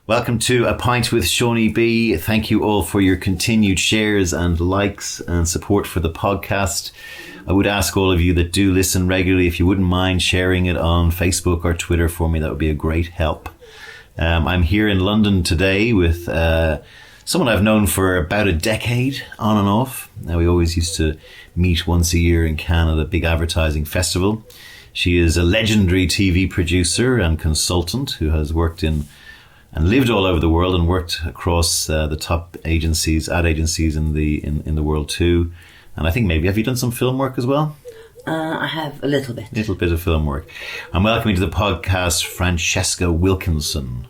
Welcome to A Pint with Seaniebee. Thank you all for your continued shares and likes and support for the podcast. I would ask all of you that do listen regularly, if you wouldn't mind sharing it on Facebook or Twitter for me, that would be a great help. I'm here in London today with someone I've known for about a decade, on and off. Now, we always used to meet once a year in Cannes at a big advertising festival. She is a legendary TV producer and consultant who has worked in and lived all over the world and worked across the top agencies, ad agencies in the world too. And I think maybe, have you done some film work as well? I have a little bit. Little bit of film work. I'm welcoming to the podcast Francesca Wilkinson.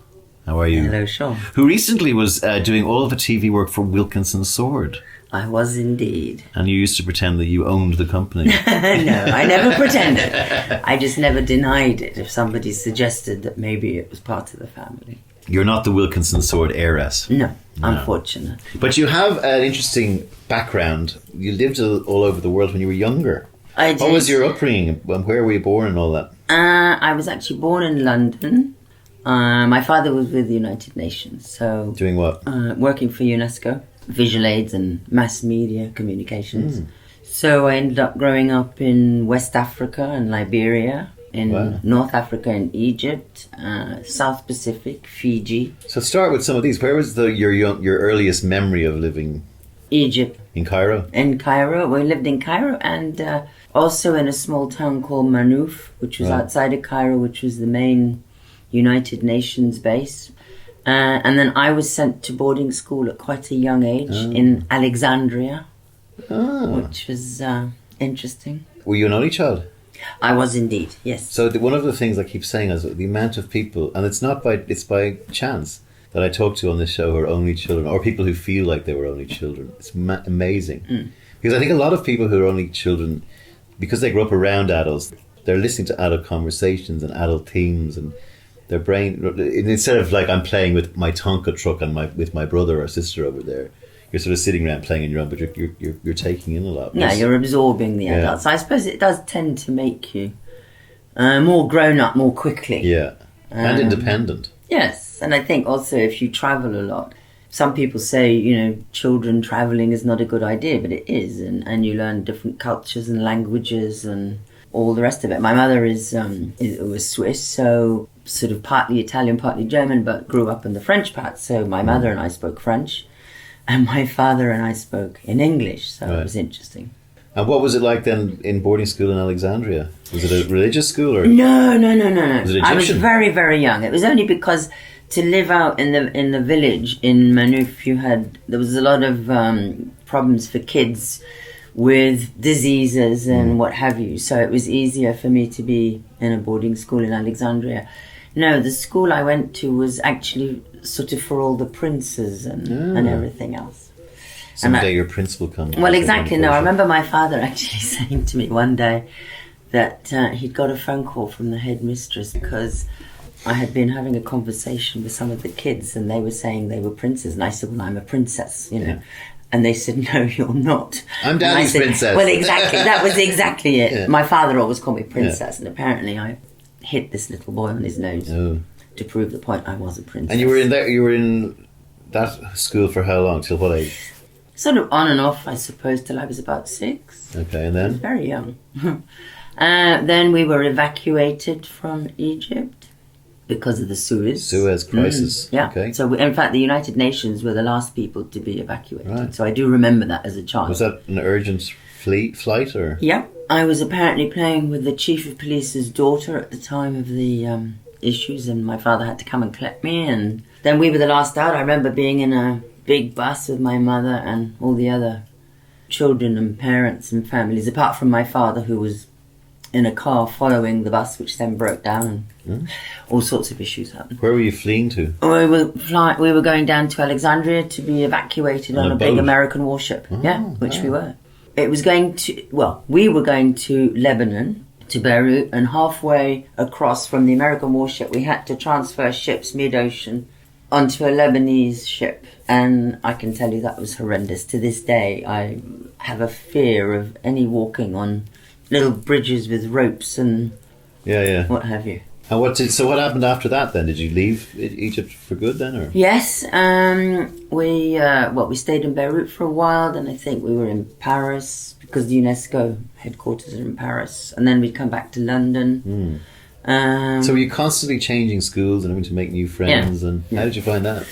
How are you? Hello, Sean. Who recently was doing all of the TV work for Wilkinson Sword. I was indeed. And you used to pretend that you owned the company. No, I never pretended. I just never denied it if somebody suggested that maybe it was part of the family. You're not the Wilkinson Sword heiress. No, unfortunate. But you have an interesting background. You lived all over the world when you were younger. I did. What was your upbringing? Where were you born and all that? I was actually born in London. My father was with the United Nations. So doing what? Working for UNESCO, visual aids and mass media communications. So I ended up growing up in West Africa and Liberia, in North Africa and Egypt, South Pacific, Fiji. So start with some of these. Where was your earliest memory of living? Egypt. In Cairo? In Cairo. We lived in Cairo and also in a small town called Manouf, which was outside of Cairo, which was the main United Nations base. And then I was sent to boarding school at quite a young age in Alexandria, which was interesting. Were you an only child? I was indeed, yes. So one of the things I keep saying is the amount of people, and it's by chance that I talk to on this show who are only children, or people who feel like they were only children. It's amazing. Because I think a lot of people who are only children, because they grew up around adults, they're listening to adult conversations and adult themes, and their brain, instead of like I'm playing with my Tonka truck and with my brother or sister over there, you're sort of sitting around playing on your own, but you're taking in a lot. Yeah, you're absorbing the adults. I suppose it does tend to make you more grown up more quickly. Yeah, and independent. Yes, and I think also if you travel a lot, some people say, children travelling is not a good idea, but it is, and you learn different cultures and languages and all the rest of it. My mother was Swiss, so sort of partly Italian, partly German, but grew up in the French part. So my mother and I spoke French, and my father and I spoke in English. So it was interesting. And what was it like then in boarding school in Alexandria? Was it a religious school or? No. Was it Egyptian? I was very, very young. It was only because to live out in the village in Manouf, there was a lot of problems for kids with diseases and what have you. So it was easier for me to be in a boarding school in Alexandria. No, the school I went to was actually sort of for all the princes and everything else. Someday your prince will come. Well, exactly. No, I remember my father actually saying to me one day that he'd got a phone call from the headmistress because I had been having a conversation with some of the kids and they were saying they were princes. And I said, well, I'm a princess, Yeah. And they said, no, you're not. I'm Daddy's princess. Well, exactly. That was exactly it. Yeah. My father always called me princess. And apparently I hit this little boy on his nose to prove the point I was a princess. And you were in that school for how long? Till what age? Sort of on and off, I suppose, till I was about 6. Okay, and then? Very young. Then we were evacuated from Egypt because of the Suez crisis. Yeah. Okay. So, in fact, the United Nations were the last people to be evacuated. Right. So I do remember that as a child. Was that an urgent flight or? Yeah. I was apparently playing with the chief of police's daughter at the time of the issues, and my father had to come and collect me. And then we were the last out. I remember being in a big bus with my mother and all the other children and parents and families, apart from my father, who was in a car following the bus, which then broke down, and all sorts of issues happened. Where were you fleeing to? We were going down to Alexandria to be evacuated on a big American warship. Which we were. We were going to Lebanon, to Beirut, and halfway across from the American warship, we had to transfer ships mid-ocean onto a Lebanese ship. And I can tell you that was horrendous. To this day, I have a fear of any walking on little bridges with ropes and what have you. And what happened after that then? Did you leave Egypt for good then, or? Yes, we stayed in Beirut for a while. Then I think we were in Paris because the UNESCO headquarters are in Paris, and then we'd come back to London. So were you constantly changing schools and having to make new friends? Yeah. And how did you find that?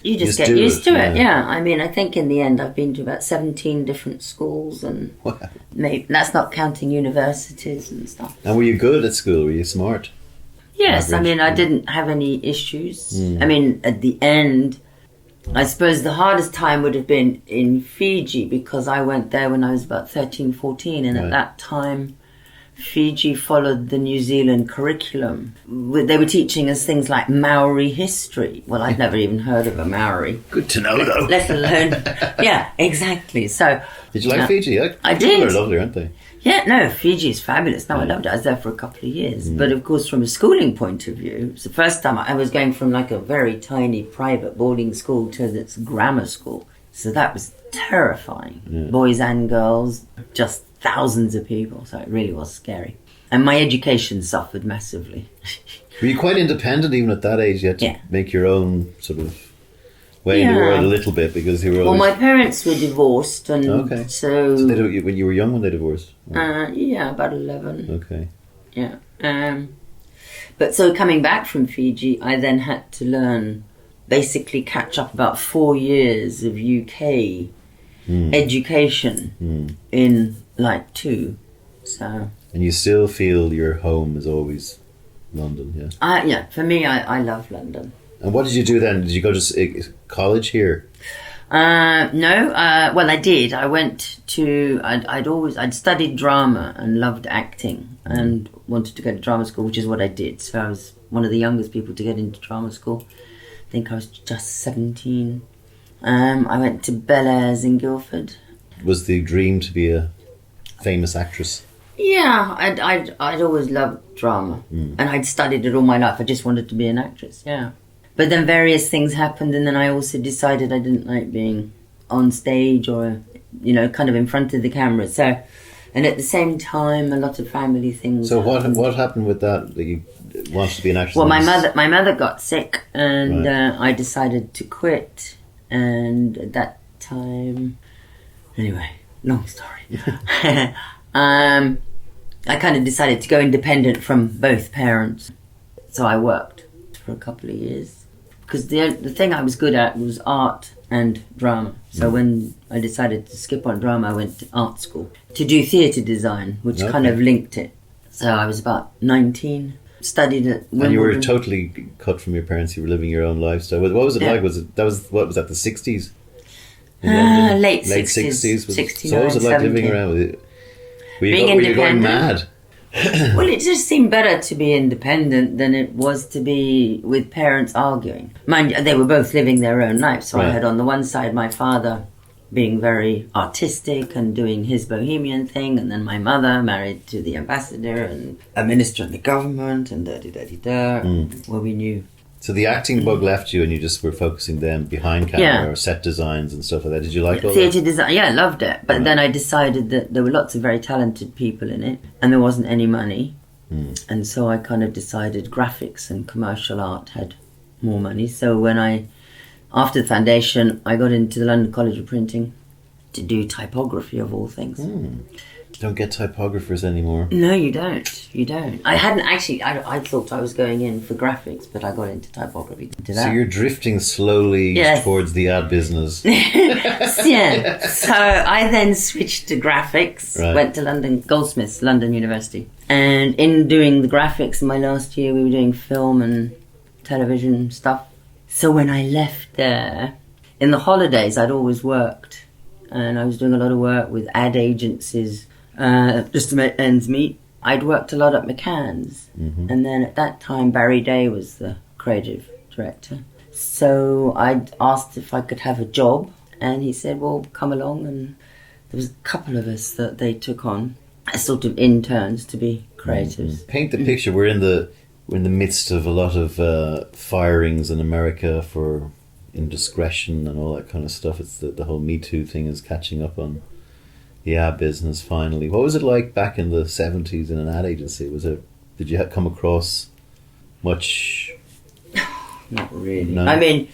You just get used to it. Yeah, I mean, I think in the end I've been to about 17 different schools, and that's not counting universities and stuff. And were you good at school? Were you smart? Yes, Average? I mean, I didn't have any issues. I mean, at the end, I suppose the hardest time would have been in Fiji because I went there when I was about 13, 14, and at that time Fiji followed the New Zealand curriculum. They were teaching us things like Maori history. Well, I'd never even heard of a Maori. Good to know, though. Let alone... Yeah, exactly. So... Did you like Fiji? I did. People are lovely, aren't they? Yeah, no, Fiji is fabulous. No, I loved it. I was there for a couple of years. But of course, from a schooling point of view, it's the first time I was going from like a very tiny private boarding school to this grammar school. So that was terrifying. Yeah. Boys and girls, just thousands of people. So it really was scary. And my education suffered massively. Were you quite independent even at that age? You had to make your own sort of way in the world a little bit because you were always... Well, my parents were divorced, and so they when you were young when they divorced? Yeah, about 11. Okay. Yeah. But so coming back from Fiji, I then had to learn, basically catch up about 4 years of UK education in like 2. So. And you still feel your home is always London, yeah? Yeah, for me, I love London. And what did you do then? Did you go to college here? No. Well, I did. I went to... I'd studied drama and loved acting and wanted to go to drama school, which is what I did. So I was one of the youngest people to get into drama school. I think I was just 17. I went to Bel Airs in Guildford. Was the dream to be a famous actress? Yeah, I'd always loved drama. And I'd studied it all my life. I just wanted to be an actress, yeah. But then various things happened, and then I also decided I didn't like being on stage or, kind of in front of the camera. So, and at the same time, a lot of family things. So what happened with that you wanted to be an actress? Well, my mother got sick, and I decided to quit. And at that time, anyway, long story. I kind of decided to go independent from both parents. So I worked for a couple of years. Because the thing I was good at was art and drama. So when I decided to skip on drama, I went to art school to do theatre design, which kind of linked it. So I was about 19, studied at Wimbledon. And you were totally cut from your parents. You were living your own lifestyle. What was it like? Was that the 60s? Late 60s. 69, so what was it like 70. living around with it? Were you going mad? Well, it just seemed better to be independent than it was to be with parents arguing. Mind you, they were both living their own lives. So I had on the one side my father being very artistic and doing his bohemian thing, and then my mother married to the ambassador and a minister in the government and where we knew. So the acting bug left you and you just were focusing then behind camera or set designs and stuff like that. Did you like all that? Theatre design, I loved it. But then I decided that there were lots of very talented people in it and there wasn't any money. And so I kind of decided graphics and commercial art had more money. So after the foundation, I got into the London College of Printing to do typography of all things. Don't get typographers anymore. No, you don't. You don't. I hadn't actually... I thought I was going in for graphics, but I got into typography. So you're drifting slowly towards the ad business. Yeah. So I then switched to graphics, went to London Goldsmiths, London University. And in doing the graphics in my last year, we were doing film and television stuff. So when I left there, in the holidays, I'd always worked. And I was doing a lot of work with ad agencies, just to make ends meet. I'd worked a lot at McCann's. And then at that time, Barry Day was the creative director. So I'd asked if I could have a job. And he said, well, come along. And there was a couple of us that they took on as sort of interns to be creatives. Paint the picture. We're in the midst of a lot of firings in America for indiscretion and all that kind of stuff. It's the whole Me Too thing is catching up on the ad business finally. What was it like back in the 70s in an ad agency? Was it Did you come across much? Not really. No? I mean,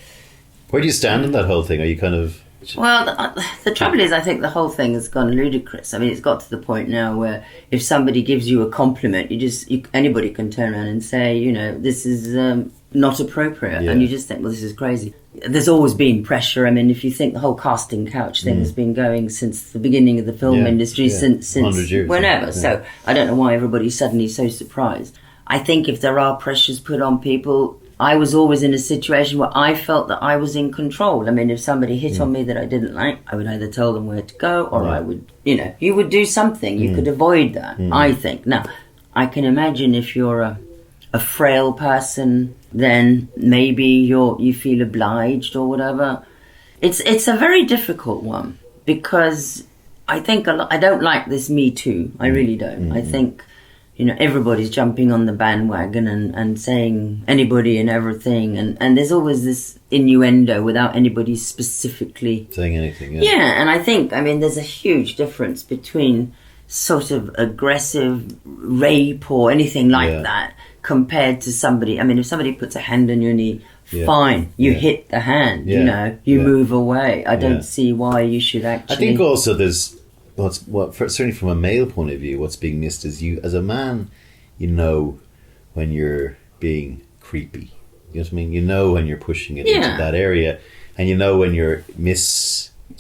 where do you stand in that whole thing? Are you kind of... Well, the trouble is, I think the whole thing has gone ludicrous. I mean, it's got to the point now where if somebody gives you a compliment, anybody can turn around and say, you know, this is not appropriate. Yeah. And you just think, well, this is crazy. There's always been pressure. I mean, if you think the whole casting couch thing has been going since the beginning of the film industry, since 100 years, whenever. Yeah. So I don't know why everybody's suddenly so surprised. I think if there are pressures put on people, I was always in a situation where I felt that I was in control. I mean, if somebody hit on me that I didn't like, I would either tell them where to go or I would, you know, you would do something. You could avoid that, I think. Now, I can imagine if you're a frail person, then maybe you feel obliged or whatever. It's a very difficult one because I think I don't like this Me Too. I really don't. I think... You know, everybody's jumping on the bandwagon and saying anybody and everything. And there's always this innuendo without anybody specifically... saying anything, yeah. Yeah, and I think, I mean, there's a huge difference between sort of aggressive rape or anything like that compared to somebody... I mean, if somebody puts a hand on your knee, fine, you hit the hand, you know, you move away. I don't see why you should actually... I think also there's... certainly from a male point of view, what's being missed is you, as a man, you know when you're being creepy. You know what I mean? You know when you're pushing it into that area, and you know when you're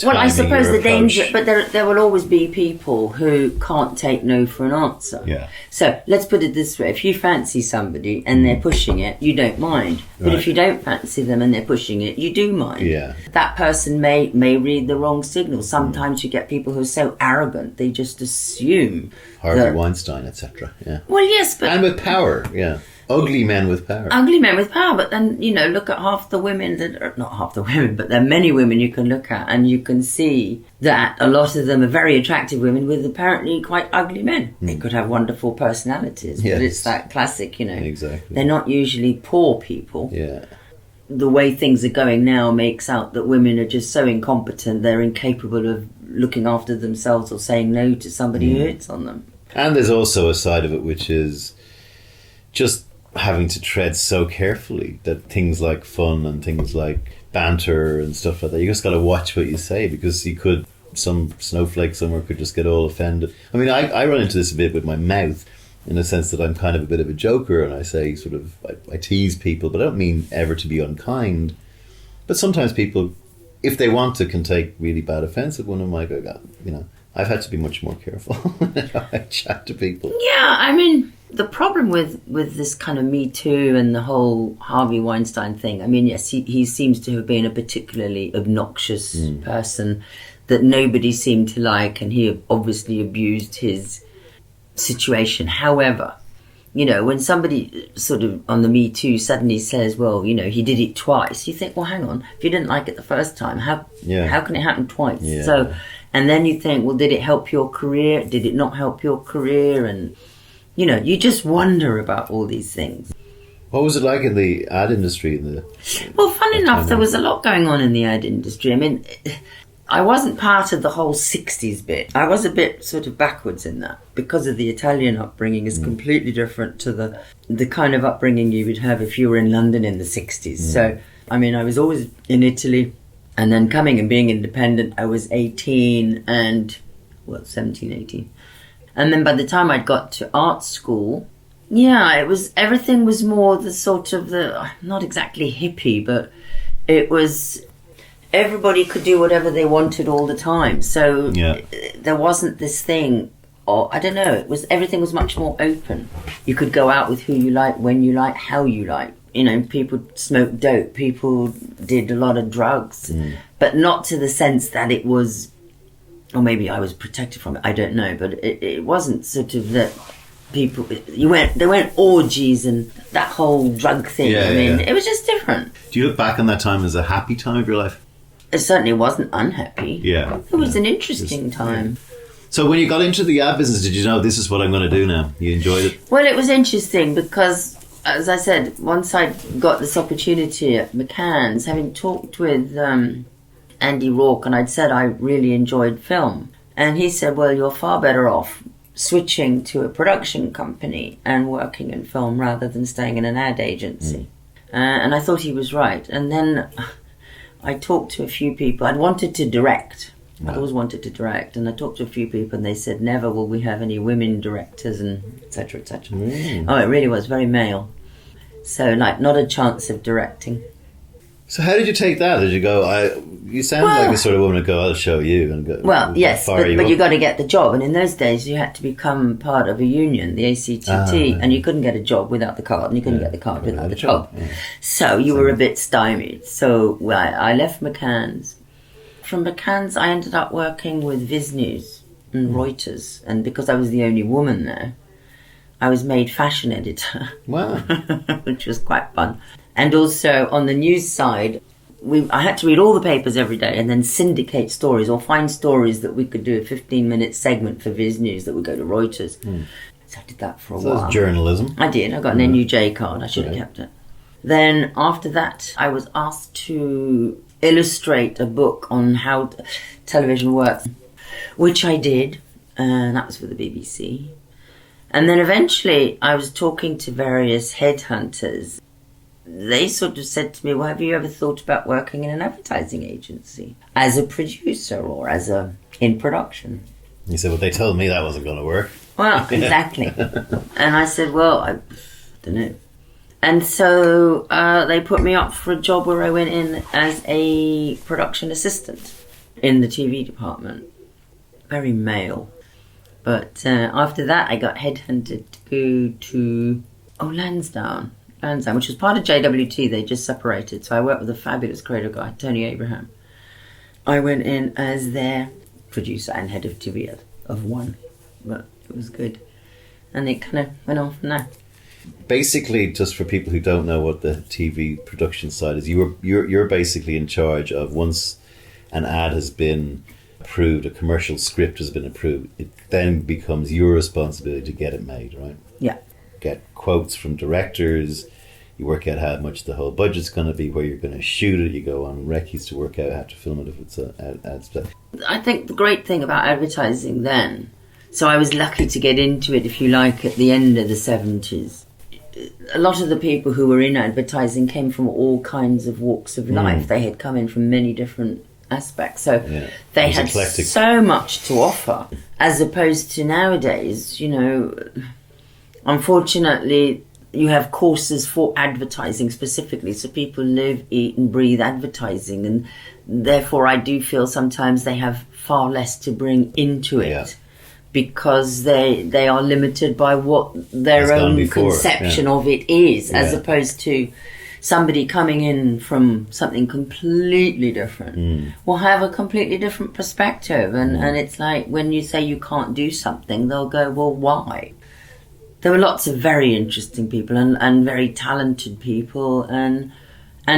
Well, I suppose the danger, but there will always be people who can't take no for an answer. Yeah. So let's put it this way: if you fancy somebody and they're pushing it, you don't mind. But if you don't fancy them and they're pushing it, you do mind. Yeah. That person may read the wrong signal. Sometimes you get people who are so arrogant they just assume. Harvey Weinstein, etc. Yeah. Well, yes, but and with power, yeah. Ugly men with power. Ugly men with power, but then, you know, look at half the women not half the women, but there are many women you can look at and you can see that a lot of them are very attractive women with apparently quite ugly men. They could have wonderful personalities, but it's that classic, you know. Exactly. They're not usually poor people. Yeah. The way things are going now makes out that women are just so incompetent, they're incapable of looking after themselves or saying no to somebody who hits on them. And there's also a side of it which is just having to tread so carefully that things like fun and things like banter and stuff like that, you just got to watch what you say, because some snowflake somewhere could just get all offended. I mean, I run into this a bit with my mouth, in the sense that I'm kind of a bit of a joker, and I say sort of, I tease people, but I don't mean ever to be unkind. But sometimes people, if they want to, can take really bad offense at one of my, you know, I've had to be much more careful when I chat to people. Yeah, I mean, the problem with this kind of Me Too and the whole Harvey Weinstein thing, I mean, yes, he seems to have been a particularly obnoxious person that nobody seemed to like, and he obviously abused his situation. However, you know, when somebody sort of on the Me Too suddenly says, well, you know, he did it twice, you think, well, hang on, if you didn't like it the first time, how can it happen twice? Yeah. So, and then you think, well, did it help your career? Did it not help your career? And, you know, you just wonder about all these things. What was it like in the ad industry? Well, fun enough, there was a lot going on in the ad industry. I mean, I wasn't part of the whole 60s bit. I was a bit sort of backwards in that, because of the Italian upbringing is completely different to the kind of upbringing you would have if you were in London in the 60s. So, I mean, I was always in Italy, and then coming and being independent, I was 18 and, 17, 18. And then by the time I'd got to art school, everything was more the sort of not exactly hippie, but it was, everybody could do whatever they wanted all the time. So there wasn't this thing, or I don't know, everything was much more open. You could go out with who you like, when you like, how you like. You know, people smoked dope, people did a lot of drugs, but not to the sense that it was, or maybe I was protected from it, I don't know, but it wasn't sort of that people, there weren't orgies and that whole drug thing. It was just different. Do you look back on that time as a happy time of your life? It certainly wasn't unhappy. Yeah. It was an interesting time. So when you got into the ad business, did you know this is what I'm going to do now? You enjoyed it? Well, it was interesting because, as I said, once I got this opportunity at McCann's, having talked with Andy Rourke, and I'd said I really enjoyed film, and he said, well, you're far better off switching to a production company and working in film rather than staying in an ad agency. And I thought he was right. And then I talked to a few people. I'd wanted to direct. I'd always wanted to direct. And I talked to a few people and they said, never will we have any women directors, and et cetera, et cetera. Oh, it really was very male. So, like, not a chance of directing. So how did you take that? Did you go, you sound like the sort of woman to go, I'll show you. And go, well, yes, but you got to get the job. And in those days, you had to become part of a union, the ACTT, and you couldn't get a job without the card, and you couldn't get the card without the job. Yeah. So you were a bit stymied. So I left McCann's. From McCann's, I ended up working with Viz News and Reuters. And because I was the only woman there, I was made fashion editor. Wow. Which was quite fun. And also on the news side, I had to read all the papers every day and then syndicate stories or find stories that we could do a 15-minute segment for Viz News that would go to Reuters. So I did that for a while. That's journalism. I did. I got an NUJ card. I should have kept it. Then after that, I was asked to illustrate a book on how television works, which I did. And that was for the BBC. And then eventually I was talking to various headhunters. They sort of said to me, well, have you ever thought about working in an advertising agency as a producer or in production? You said, well, they told me that wasn't going to work. Well, exactly. And I said, well, I don't know. And so they put me up for a job where I went in as a production assistant in the TV department. Very male. But after that, I got headhunted to go to Lansdowne, which was part of JWT. They just separated. So I worked with a fabulous creative guy, Tony Abraham. I went in as their producer and head of TV of one. But it was good. And it kind of went on from there. Basically, just for people who don't know what the TV production side is, you're basically in charge of, once an ad has been approved, a commercial script has been approved, it then becomes your responsibility to get it made, right? Yeah. Get quotes from directors, you work out how much the whole budget's going to be, where you're going to shoot it, you go on recce's to work out how to film it if it's an ad stuff. I think the great thing about advertising then, so I was lucky to get into it, if you like, at the end of the 70s. A lot of the people who were in advertising came from all kinds of walks of life. They had come in from many different aspects. So they had eclectic. So much to offer, as opposed to nowadays, unfortunately, you have courses for advertising specifically. So people live, eat and breathe advertising. And therefore, I do feel sometimes they have far less to bring into it. Yeah. Because they are limited by what their own conception of it is, as opposed to somebody coming in from something completely different will have a completely different perspective. And it's like when you say you can't do something, they'll go, well, why? There were lots of very interesting people and very talented people, and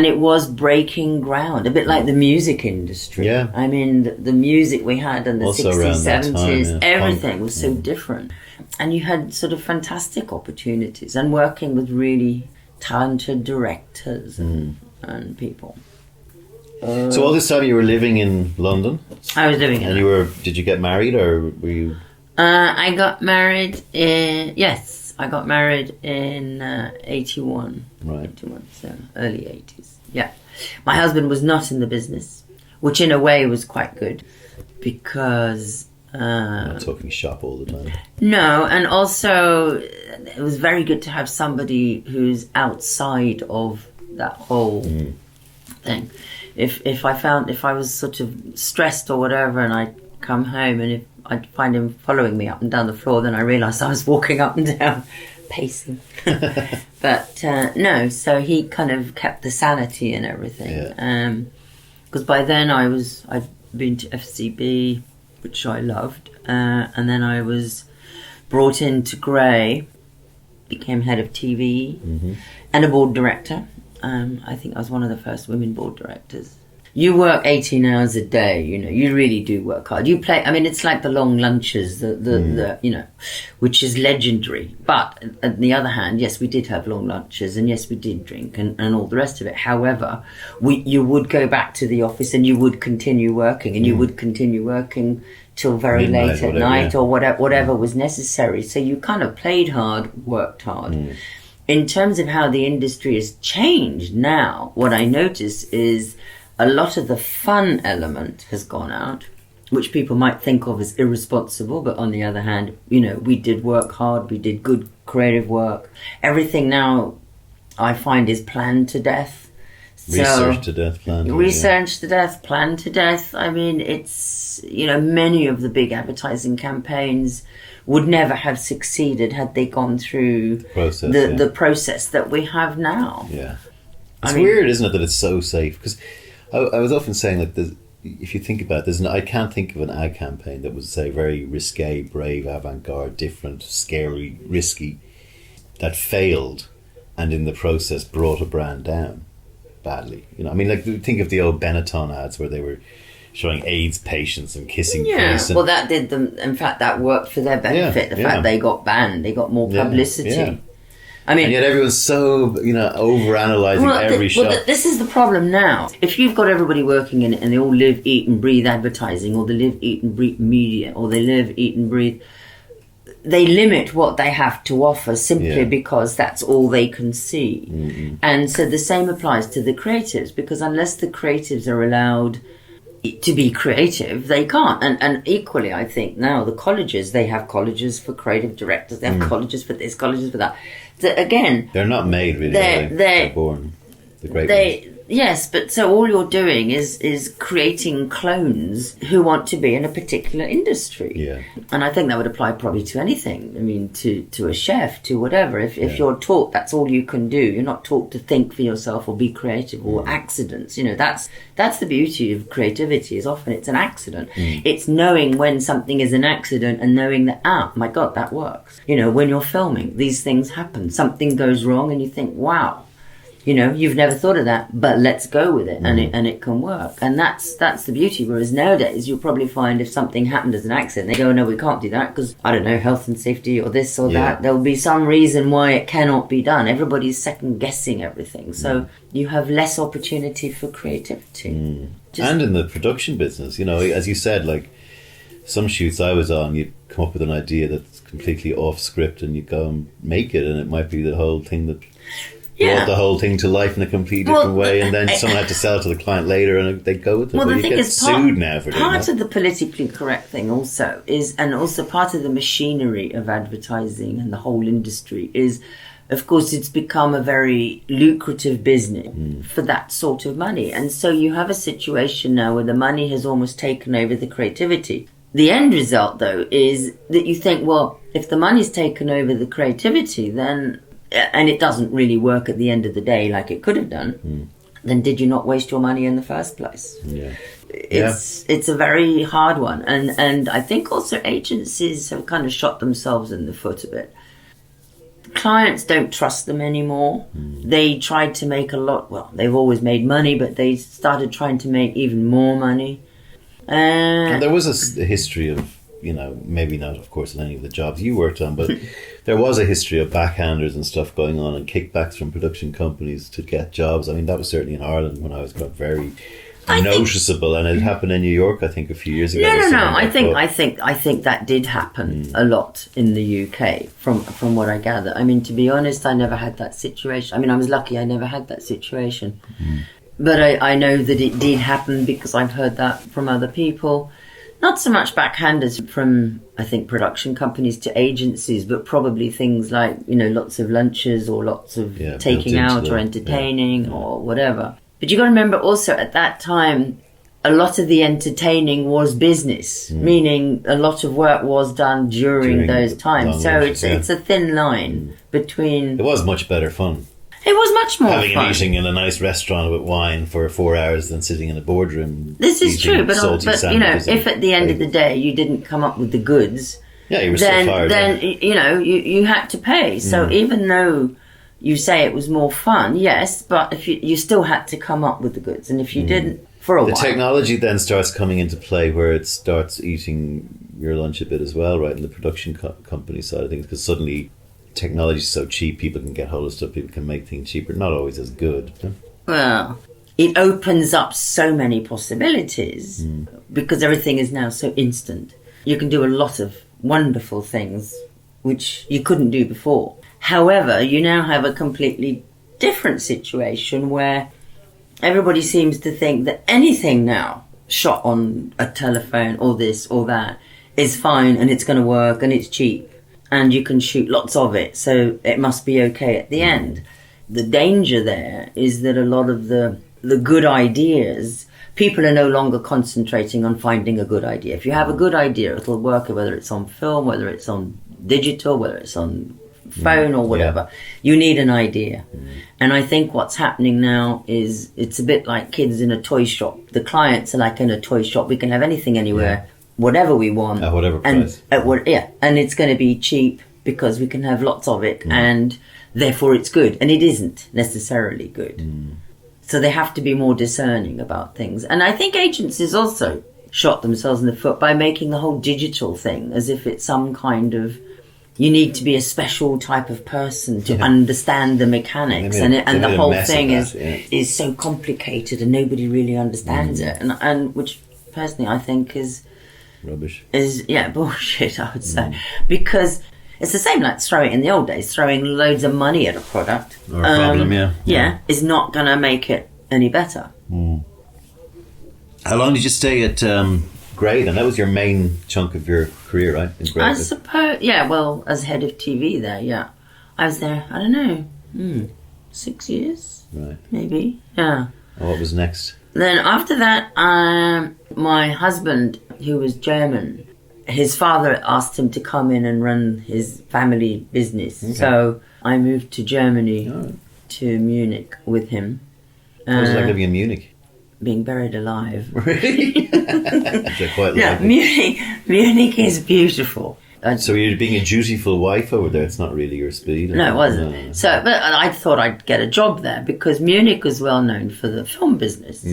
it was breaking ground, a bit like the music industry. Yeah. I mean, the music we had in the also 60s, 70s, everything was so different. And you had sort of fantastic opportunities and working with really talented directors and people. So all this time you were living in London? I was living in London. Did you get married, or were you... I got married I got married in 81. Right. 81, so early 80s. Yeah. My husband was not in the business, which in a way was quite good because... not talking shop all the time. No, and also it was very good to have somebody who's outside of that whole thing. If I was sort of stressed or whatever and I'd come home and if I'd find him following me up and down the floor, then I realised I was walking up and down, pacing. But no, so he kind of kept the sanity and everything. Because by then I'd been to FCB, which I loved, and then I was brought into Grey, became head of TV, and a board director. I think I was one of the first women board directors. you work 18 hours a day, you know, you really do work hard. You play, I mean, it's like the long lunches, the you know, which is legendary. But on the other hand, yes, we did have long lunches, and yes, we did drink and all the rest of it. However, you would go back to the office and you would continue working, and you would continue working till very Midnight, late at night, or whatever was necessary. So you kind of played hard, worked hard. In terms of how the industry has changed now, what I notice is a lot of the fun element has gone out, which people might think of as irresponsible, but on the other hand, you know, we did work hard, we did good creative work. Everything now, I find, is planned to death. Research to death, planned to death. Research to death, planned to death. I mean, it's, you know, many of the big advertising campaigns would never have succeeded had they gone through the process that we have now. Yeah. It's weird, isn't it, that it's so safe? Because I was often saying that if you think about it, I can't think of an ad campaign that was, say, very risque, brave, avant-garde, different, scary, risky, that failed and in the process brought a brand down badly. You know, I mean, like, think of the old Benetton ads where they were showing AIDS patients and kissing priests. Well, that did them. In fact, that worked for their benefit. The fact they got banned, they got more publicity. Yeah. I mean, and yet everyone's so, you know, overanalyzing every shot. Well, this is the problem now. If you've got everybody working in it and they all live, eat and breathe advertising, or they live, eat and breathe media, or they live, eat and breathe, they limit what they have to offer simply because that's all they can see. Mm-hmm. And so the same applies to the creatives, because unless the creatives are allowed to be creative, they can't. And equally, I think now the colleges, they have colleges for creative directors, they have colleges for this, colleges for that. Again, they're not made really. They're born. The great ones. Yes, but so all you're doing is creating clones who want to be in a particular industry. Yeah. And I think that would apply probably to anything. I mean, to a chef, to whatever. If you're taught that's all you can do, you're not taught to think for yourself or be creative or accidents. You know, that's the beauty of creativity, is often it's an accident. It's knowing when something is an accident and knowing that, my God, that works. You know, when you're filming, these things happen. Something goes wrong and you think, wow. You know, you've never thought of that, but let's go with it, and it can work, and that's the beauty. Whereas nowadays, you'll probably find if something happened as an accident, they go, "No, we can't do that because I don't know, health and safety or this or that." There'll be some reason why it cannot be done. Everybody's second guessing everything, so you have less opportunity for creativity. And in the production business, you know, as you said, like some shoots I was on, you'd come up with an idea that's completely off script, and you go and make it, and it might be the whole thing that brought the whole thing to life in a completely different way, and then someone had to sell it to the client later, and they go with it. Well, the you thing get is, sued now for doing that. Part of the politically correct thing also is, and also part of the machinery of advertising and the whole industry is, of course, it's become a very lucrative business for that sort of money. And so you have a situation now where the money has almost taken over the creativity. The end result, though, is that you think, well, if the money's taken over the creativity, then, and it doesn't really work at the end of the day like it could have done, then did you not waste your money in the first place? It's a very hard one. And I think also agencies have kind of shot themselves in the foot a bit. Clients don't trust them anymore. They tried to make a lot, well, they've always made money, but they started trying to make even more money. And there was a history of, you know, maybe not, of course, in any of the jobs you worked on, but there was a history of backhanders and stuff going on, and kickbacks from production companies to get jobs. I mean, that was certainly in Ireland when I was very noticeable, and it happened in New York, I think, a few years ago. No. I think that did happen a lot in the UK, from what I gather. I mean, to be honest, I never had that situation. I mean, I was lucky I never had that situation. But I know that it did happen because I've heard that from other people. Not so much backhanders from, I think, production companies to agencies, but probably things like, you know, lots of lunches or lots of taking out or entertaining or whatever. But you got to remember also at that time, a lot of the entertaining was business, meaning a lot of work was done during those times. So it's a thin line between... It was much better fun. It was much more having fun. A meeting in a nice restaurant with wine for 4 hours than sitting in a boardroom. This is true, but you know, if at the end of the day you didn't come up with the goods, you were still fired. Then you know you had to pay. So even though You say it was more fun, yes, but if you still had to come up with the goods, and if you didn't, for a while. The technology then starts coming into play where it starts eating your lunch a bit as well, right, in the production company side of things, because suddenly technology is so cheap, people can get hold of stuff, people can make things cheaper, not always as good. Well, it opens up so many possibilities because everything is now so instant. You can do a lot of wonderful things which you couldn't do before. However, you now have a completely different situation where everybody seems to think that anything now shot on a telephone or this or that is fine and it's going to work and it's cheap and you can shoot lots of it, so it must be okay at the end. The danger there is that a lot of the good ideas, people are no longer concentrating on finding a good idea. If you have a good idea, it'll work, whether it's on film, whether it's on digital, whether it's on phone or whatever. You need an idea. And I think what's happening now is it's a bit like kids in a toy shop. The clients are like in a toy shop. We can have anything anywhere, whatever we want. At whatever price. And it's going to be cheap because we can have lots of it and therefore it's good. And it isn't necessarily good. So they have to be more discerning about things. And I think agencies also shot themselves in the foot by making the whole digital thing as if it's some kind of, you need to be a special type of person to understand the mechanics. And the whole thing is so complicated and nobody really understands it. And which personally I think is rubbish. Bullshit, I would say. Because it's the same like throwing in the old days, throwing loads of money at a product. Or a problem, is not going to make it any better. How long did you stay at Grey then? That was your main chunk of your career, right? In Grey, I suppose, as head of TV there, I was there, I don't know, 6 years? Right. Maybe, yeah. And what was next? Then after that, my husband, who was German, his father asked him to come in and run his family business. Okay. So I moved to Germany, to Munich with him. What was it like living in Munich? Being buried alive. Really? Quite Munich is beautiful. So you're being a dutiful wife over there. It's not really your speed. No, it wasn't. No. So, but I thought I'd get a job there because Munich was well known for the film business.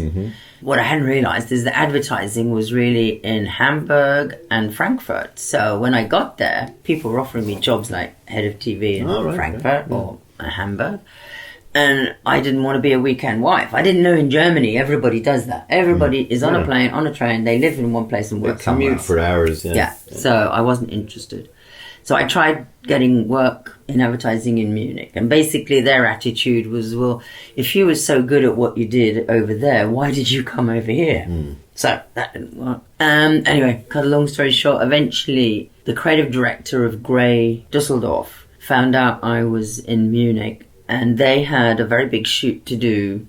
What I hadn't realised is that advertising was really in Hamburg and Frankfurt. So when I got there, people were offering me jobs like head of TV in Frankfurt or Hamburg. And I didn't want to be a weekend wife. I didn't know in Germany everybody does that. Everybody is on a plane, on a train. They live in one place and work somewhere else. Commute for hours. So I wasn't interested. So I tried getting work in advertising in Munich. And basically their attitude was, well, if you were so good at what you did over there, why did you come over here? So that didn't work. Anyway, cut a long story short, eventually the creative director of Grey Dusseldorf found out I was in Munich. And they had a very big shoot to do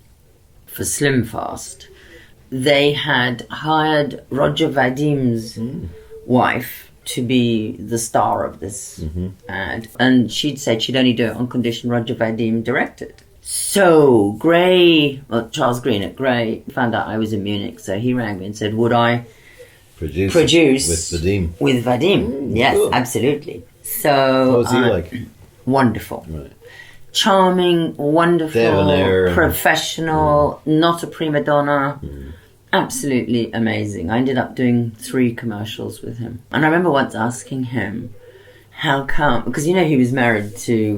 for Slim Fast. They had hired Roger Vadim's wife to be the star of this ad. And she'd said she'd only do it on condition Roger Vadim directed. So Charles Green at Grey found out I was in Munich. So he rang me and said, would I produce with Vadim? With Vadim, yes, cool. Absolutely. So what was he like? Wonderful. Right. Charming, wonderful, professional, not a prima donna. Absolutely amazing. I ended up doing 3 commercials with him. And I remember once asking him, how come? Because, he was married to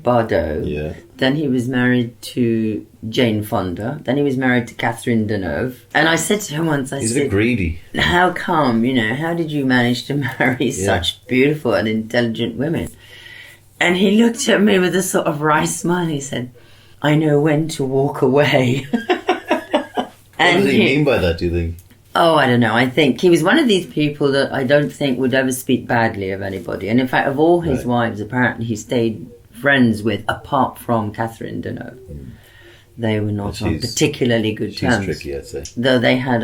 Bardot. Yeah. Then he was married to Jane Fonda. Then he was married to Catherine Deneuve. And I said to him once, He's a bit greedy. How come, how did you manage to marry such beautiful and intelligent women? And he looked at me with a sort of wry smile. He said, I know when to walk away. What does he mean by that, do you think? Oh, I don't know. I think he was one of these people that I don't think would ever speak badly of anybody. And in fact, of all his wives, apparently he stayed friends with, apart from Catherine Deneuve. They were not on particularly good terms. She's tricky, I'd say. Though they had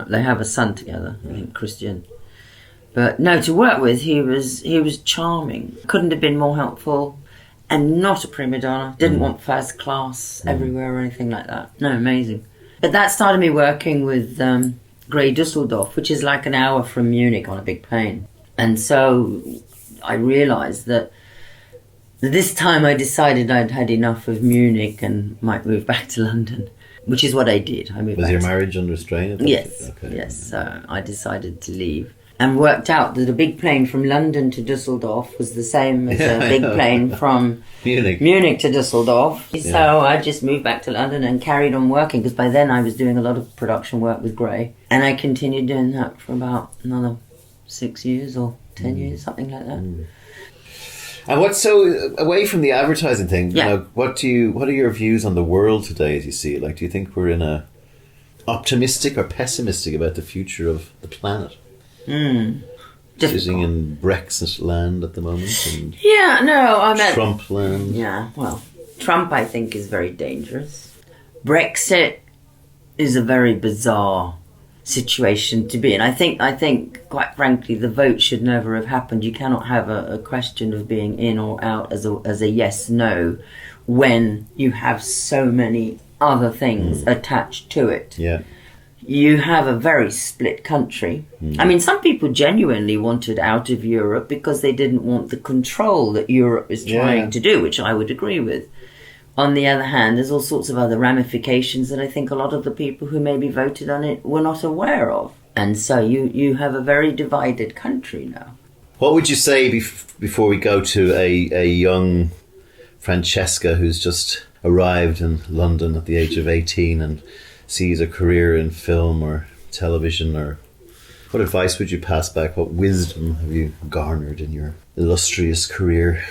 they have a son together, I think, Christian. But no, to work with, he was charming. Couldn't have been more helpful, and not a prima donna. Didn't want first class everywhere or anything like that. No, amazing. But that started me working with Grey Dusseldorf, which is like an hour from Munich on a big plane. And so I realised that This time I decided I'd had enough of Munich and might move back to London, which is what I did. I moved Was back your to- marriage under strain? Yes, Okay. yes. So I decided to leave. And worked out that a big plane from London to Dusseldorf was the same as Yeah, a I big know. plane from Munich to Dusseldorf. Yeah. So I just moved back to London and carried on working, because by then I was doing a lot of production work with Gray. And I continued doing that for about another 6 years or 10 years, something like that. And what's so away from the advertising thing? Yeah. You know, what are your views on the world today as you see it? Like, do you think we're in a optimistic or pessimistic about the future of the planet? Sitting in Brexit land at the moment and Yeah, no, I meant... Trump land. Yeah, well, Trump, I think, is very dangerous. Brexit is a very bizarre situation to be in. I think, quite frankly, the vote should never have happened. You cannot have a question of being in or out as a yes/no when you have so many other things attached to it. Yeah. You have a very split country. I mean, some people genuinely wanted out of Europe because they didn't want the control that Europe is trying to do, which I would agree with. On the other hand, there's all sorts of other ramifications that I think a lot of the people who maybe voted on it were not aware of. And so you have a very divided country now. What would you say before we go to a young Francesca who's just arrived in London at the age of 18 and sees a career in film or television? Or what advice would you pass back? What wisdom have you garnered in your illustrious career?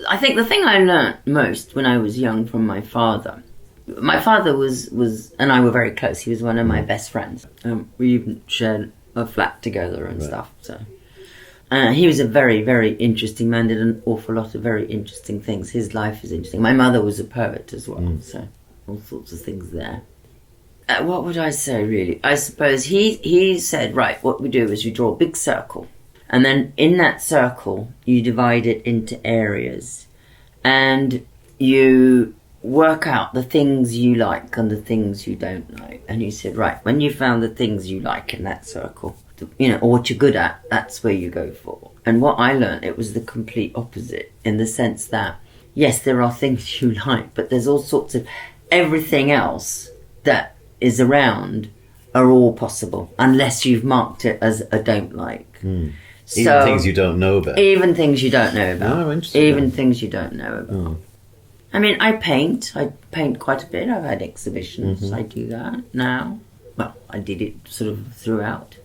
I think the thing I learnt most when I was young from my father was and I were very close. He was one of my best friends. We even shared a flat together and stuff. So he was a very, very interesting man, did an awful lot of very interesting things. His life is interesting. My mother was a poet as well, so all sorts of things there. What would I say, really? I suppose he said, right, what we do is you draw a big circle, and then in that circle you divide it into areas, and you work out the things you like and the things you don't like. And he said, right, when you found the things you like in that circle, or what you're good at, that's where you go for. And what I learned, it was the complete opposite, in the sense that, yes, there are things you like, but there's all sorts of everything else that is around are all possible, unless you've marked it as a don't like. Even things you don't know about. Even things you don't know about. Oh, interesting. Even things you don't know about. I mean, I paint quite a bit. I've had exhibitions. I do that now. Well, I did it sort of throughout.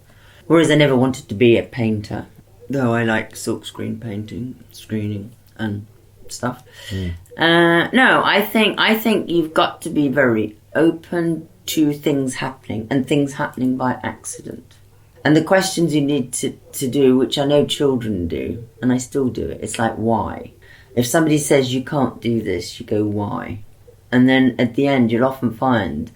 Whereas I never wanted to be a painter, though I like silkscreen painting, screening and stuff. No, I think you've got to be very open to things happening, and things happening by accident. And the questions you need to do, which I know children do, and I still do it, it's like, why? If somebody says you can't do this, you go, why? And then at the end, you'll often find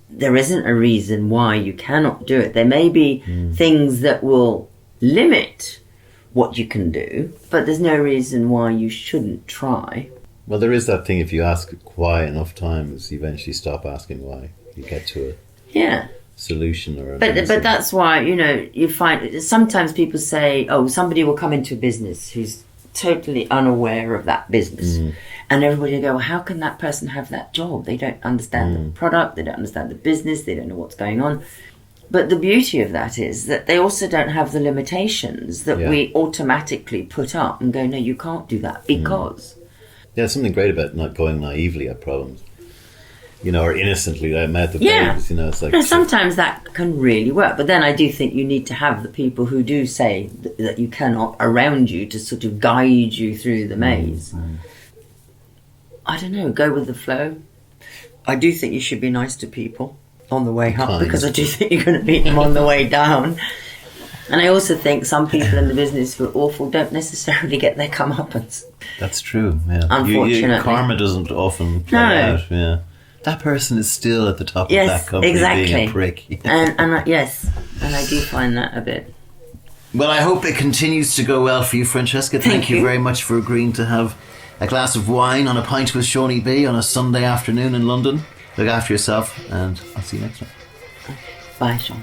there isn't a reason why you cannot do it. There may be things that will limit what you can do, but there's no reason why you shouldn't try. Well, there is that thing, if you ask why enough times, you eventually stop asking why. You get to a solution or a But that's why, you find sometimes people say, oh, somebody will come into a business who's totally unaware of that business, and everybody will go, well, how can that person have that job? They don't understand the product, they don't understand the business, they don't know what's going on. But the beauty of that is that they also don't have the limitations that we automatically put up and go, no, you can't do that because. There's something great about not going naively at problems, or innocently out of babes, it's like... Sometimes that can really work, but then I do think you need to have the people who do say that you cannot around you to sort of guide you through the maze. I don't know, go with the flow. I do think you should be nice to people on the way up, because I do think you're going to meet them on the way down. And I also think some people in the business who are awful don't necessarily get their comeuppance. That's true, yeah. Unfortunately. Karma doesn't often play out, yeah. That person is still at the top of that company being a prick. and yes, and I do find that a bit. Well, I hope it continues to go well for you, Francesca. Thank you very much for agreeing to have a glass of wine on a pint with Seaniebee on a Sunday afternoon in London. Look after yourself, and I'll see you next time. Bye, Sean.